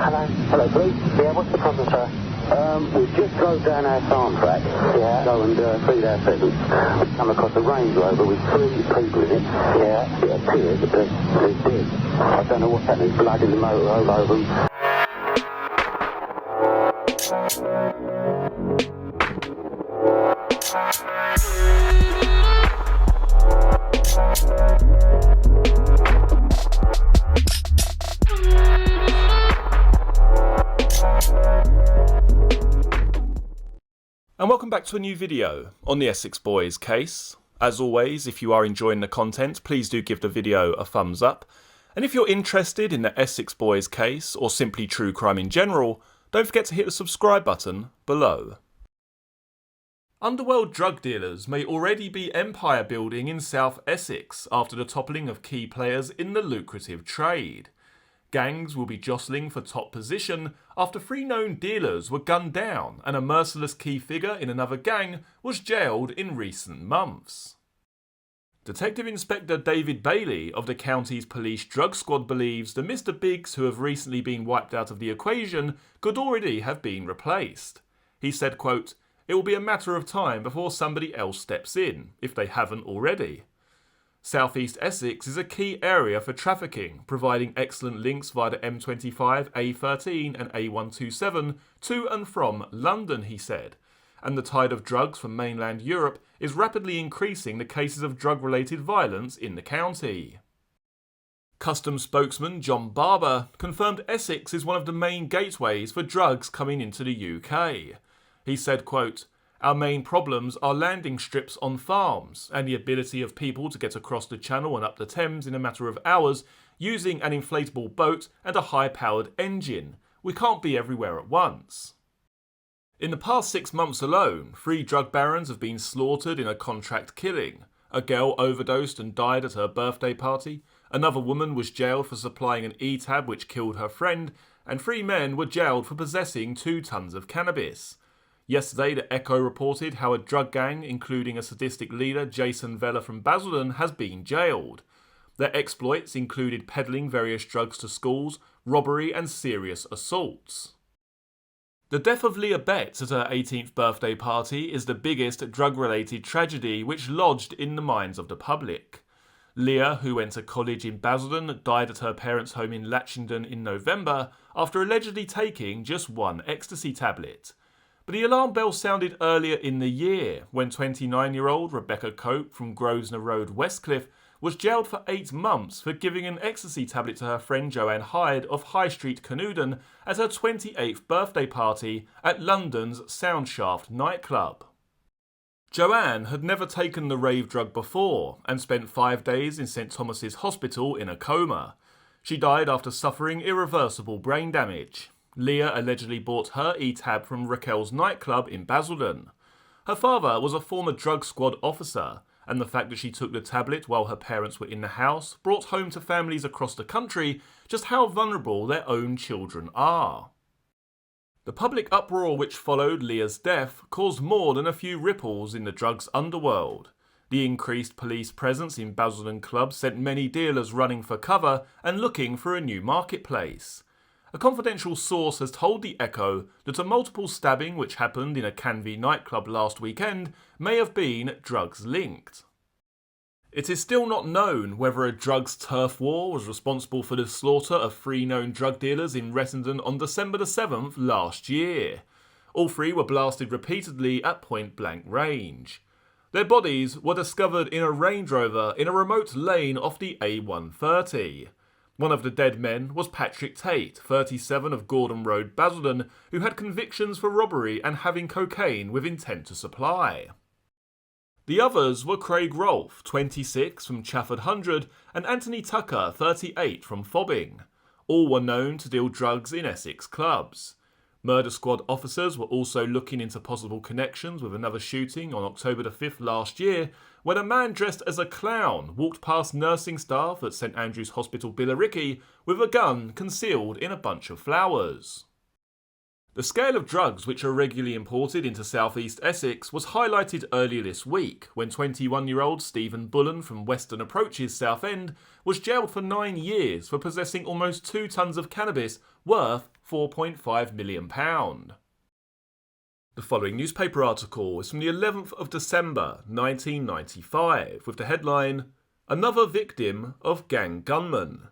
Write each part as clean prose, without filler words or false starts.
Hello. Hello, police. Yeah, what's the problem, sir? We just drove down our farm track. Yeah. Go and feed our pheasants. We come across a Range Rover with 3 people in it. Yeah. It appears that they're dead. I don't know what's happening. Blood in the motor all over them. And welcome back to a new video on the Essex Boys case. As always, if you are enjoying the content, please do give the video a thumbs up. And if you're interested in the Essex Boys case, or simply true crime in general, don't forget to hit the subscribe button below. Underworld drug dealers may already be empire building in South Essex after the toppling of key players in the lucrative trade. Gangs will be jostling for top position after 3 known dealers were gunned down and a merciless key figure in another gang was jailed in recent months. Detective Inspector David Bailey of the county's police drug squad believes the Mr. Biggs who have recently been wiped out of the equation could already have been replaced. He said, quote, "It will be a matter of time before somebody else steps in, if they haven't already." South East Essex is a key area for trafficking, providing excellent links via the M25, A13 and A127 to and from London, he said. And the tide of drugs from mainland Europe is rapidly increasing the cases of drug-related violence in the county. Customs spokesman John Barber confirmed Essex is one of the main gateways for drugs coming into the UK. He said, quote, "Our main problems are landing strips on farms and the ability of people to get across the Channel and up the Thames in a matter of hours using an inflatable boat and a high-powered engine. We can't be everywhere at once." In the past 6 months alone, 3 drug barons have been slaughtered in a contract killing. A girl overdosed and died at her birthday party. Another woman was jailed for supplying an E-tab which killed her friend, and 3 men were jailed for possessing 2 tons of cannabis. Yesterday, the Echo reported how a drug gang, including a sadistic leader, Jason Vella from Basildon, has been jailed. Their exploits included peddling various drugs to schools, robbery and serious assaults. The death of Leah Betts at her 18th birthday party is the biggest drug-related tragedy which lodged in the minds of the public. Leah, who went to college in Basildon, died at her parents' home in Lettendon in November after allegedly taking just 1 ecstasy tablet. But the alarm bell sounded earlier in the year when 29-year-old Rebecca Cope from Grosvenor Road, Westcliff, was jailed for 8 months for giving an ecstasy tablet to her friend Joanne Hyde of High Street, Canewdon, at her 28th birthday party at London's Soundshaft nightclub. Joanne had never taken the rave drug before and spent 5 days in St Thomas's Hospital in a coma. She died after suffering irreversible brain damage. Leah allegedly bought her E-tab from Raquel's nightclub in Basildon. Her father was a former drug squad officer, and the fact that she took the tablet while her parents were in the house brought home to families across the country just how vulnerable their own children are. The public uproar which followed Leah's death caused more than a few ripples in the drugs underworld. The increased police presence in Basildon clubs sent many dealers running for cover and looking for a new marketplace. A confidential source has told the Echo that a multiple stabbing which happened in a Canvey nightclub last weekend may have been drugs-linked. It is still not known whether a drugs turf war was responsible for the slaughter of 3 known drug dealers in Rettendon on December the 7th last year. All 3 were blasted repeatedly at point-blank range. Their bodies were discovered in a Range Rover in a remote lane off the A130. One of the dead men was Patrick Tate, 37 of Gordon Road, Basildon, who had convictions for robbery and having cocaine with intent to supply. The others were Craig Rolfe, 26 from Chafford 100, and Anthony Tucker, 38 from Fobbing. All were known to deal drugs in Essex clubs. Murder squad officers were also looking into possible connections with another shooting on October the 5th last year, when a man dressed as a clown walked past nursing staff at St Andrew's Hospital Billericay with a gun concealed in a bunch of flowers. The scale of drugs which are regularly imported into southeast Essex was highlighted earlier this week when 21-year-old Stephen Bullen from Western Approach's Southend was jailed for 9 years for possessing almost 2 tonnes of cannabis worth £4.5 million. The following newspaper article is from the 11th of December 1995 with the headline, "Another Victim of Gang Gunmen."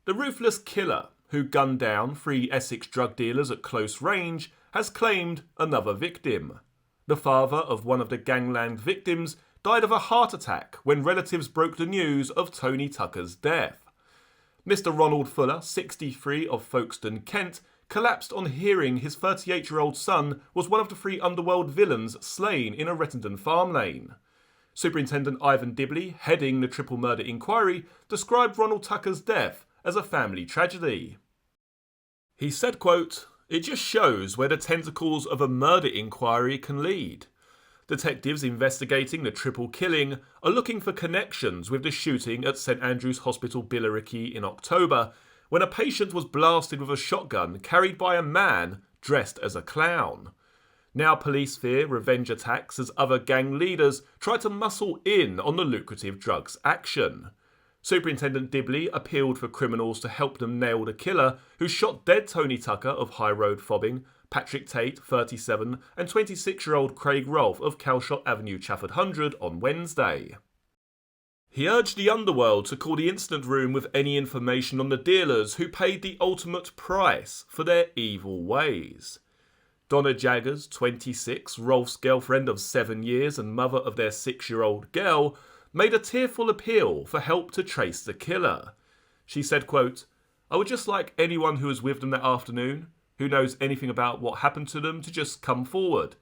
The ruthless killer who gunned down 3 Essex drug dealers at close range has claimed another victim. The father of one of the gangland victims died of a heart attack when relatives broke the news of Tony Tucker's death. Mr. Ronald Fuller, 63 of Folkestone, Kent, collapsed on hearing his 38-year-old son was one of the 3 underworld villains slain in a Rettendon farm lane. Superintendent Ivan Dibley, heading the triple murder inquiry, described Ronald Tucker's death as a family tragedy. He said, quote, "It just shows where the tentacles of a murder inquiry can lead. Detectives investigating the triple killing are looking for connections with the shooting at St Andrew's Hospital Billericay in October, when a patient was blasted with a shotgun carried by a man dressed as a clown. Now police fear revenge attacks as other gang leaders try to muscle in on the lucrative drugs action. Superintendent Dibley appealed for criminals to help them nail the killer who shot dead Tony Tucker of High Road Fobbing, Patrick Tate, 37, and 26-year-old Craig Rolfe of Calshot Avenue, Chafford 100 on Wednesday. He urged the underworld to call the incident room with any information on the dealers who paid the ultimate price for their evil ways. Donna Jaggers, 26, Rolfe's girlfriend of 7 years and mother of their 6-year-old girl, made a tearful appeal for help to trace the killer. She said, quote, "I would just like anyone who was with them that afternoon, who knows anything about what happened to them, to just come forward."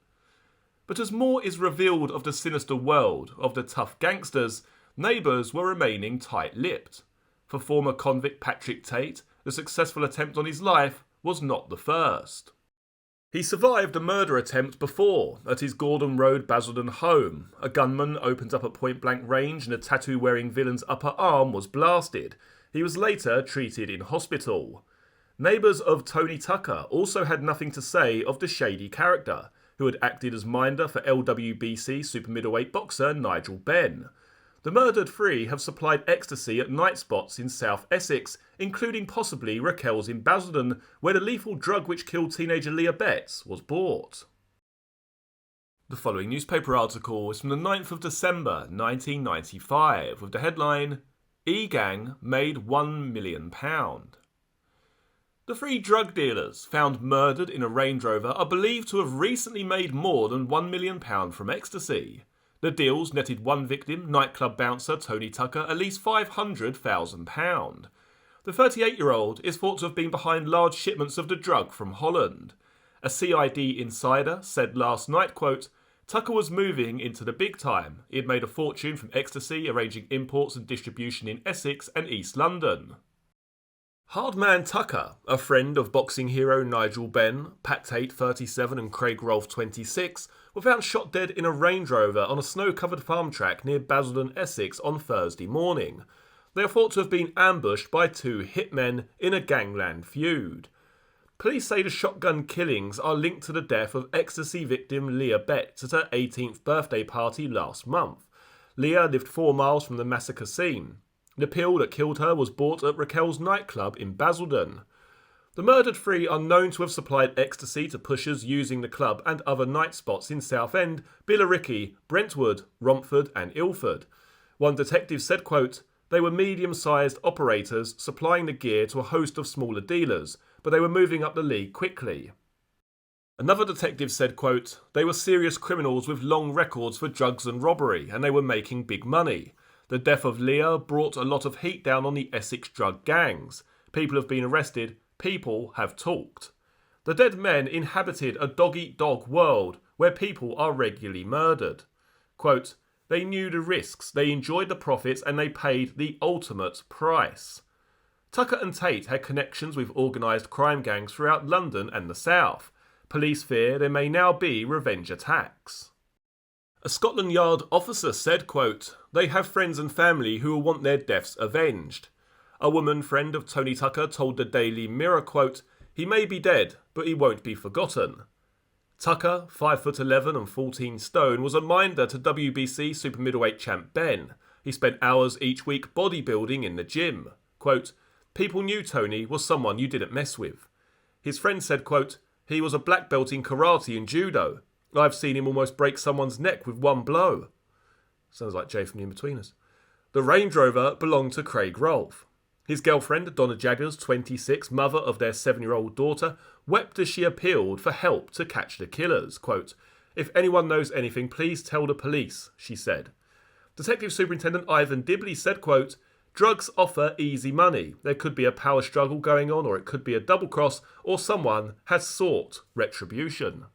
But as more is revealed of the sinister world of the tough gangsters, neighbours were remaining tight-lipped. For former convict Patrick Tate, the successful attempt on his life was not the first. He survived a murder attempt before at his Gordon Road Basildon home. A gunman opened up at point-blank range and a tattoo-wearing villain's upper arm was blasted. He was later treated in hospital. Neighbours of Tony Tucker also had nothing to say of the shady character, who had acted as minder for LWBC super middleweight boxer Nigel Benn. The murdered 3 have supplied ecstasy at night spots in South Essex, including possibly Raquel's in Basildon, where the lethal drug which killed teenager Leah Betts was bought. The following newspaper article is from the 9th of December 1995 with the headline, "E-Gang made £1 million." The 3 drug dealers found murdered in a Range Rover are believed to have recently made more than £1 million from ecstasy. The deals netted one victim, nightclub bouncer Tony Tucker, at least £500,000. The 38-year-old is thought to have been behind large shipments of the drug from Holland. A CID insider said last night, quote, "Tucker was moving into the big time. He had made a fortune from ecstasy, arranging imports and distribution in Essex and East London." Hardman Tucker, a friend of boxing hero Nigel Benn, Pat Tate, 37, and Craig Rolfe, 26, were found shot dead in a Range Rover on a snow-covered farm track near Basildon, Essex on Thursday morning. They are thought to have been ambushed by 2 hitmen in a gangland feud. Police say the shotgun killings are linked to the death of ecstasy victim Leah Betts at her 18th birthday party last month. Leah lived 4 miles from the massacre scene. The pill that killed her was bought at Raquel's nightclub in Basildon. The murdered 3 are known to have supplied ecstasy to pushers using the club and other night spots in Southend, Billericay, Brentwood, Romford and Ilford. One detective said, quote, "They were medium-sized operators supplying the gear to a host of smaller dealers, but they were moving up the league quickly." Another detective said, quote, "They were serious criminals with long records for drugs and robbery, and they were making big money. The death of Leah brought a lot of heat down on the Essex drug gangs. People have been arrested. People have talked. The dead men inhabited a dog-eat-dog world where people are regularly murdered. Quote, they knew the risks, they enjoyed the profits, and they paid the ultimate price." Tucker and Tate had connections with organised crime gangs throughout London and the South. Police fear there may now be revenge attacks. A Scotland Yard officer said, quote, "They have friends and family who will want their deaths avenged." A woman friend of Tony Tucker told the Daily Mirror, quote, He may be dead, but he won't be forgotten. Tucker, 5'11" and 14 stone, was a minder to WBC super middleweight champ Ben. He spent hours each week bodybuilding in the gym. Quote, people knew Tony was someone you didn't mess with. His friend said, quote, he was a black belt in karate and judo. I've seen him almost break someone's neck with one blow. Sounds like Jay from the In-Betweeners. The Range Rover belonged to Craig Rolfe. His girlfriend, Donna Jaggers, 26, mother of their 7-year-old daughter, wept as she appealed for help to catch the killers. Quote, if anyone knows anything, please tell the police, she said. Detective Superintendent Ivan Dibley said, quote, drugs offer easy money. There could be a power struggle going on, or it could be a double cross, or someone has sought retribution.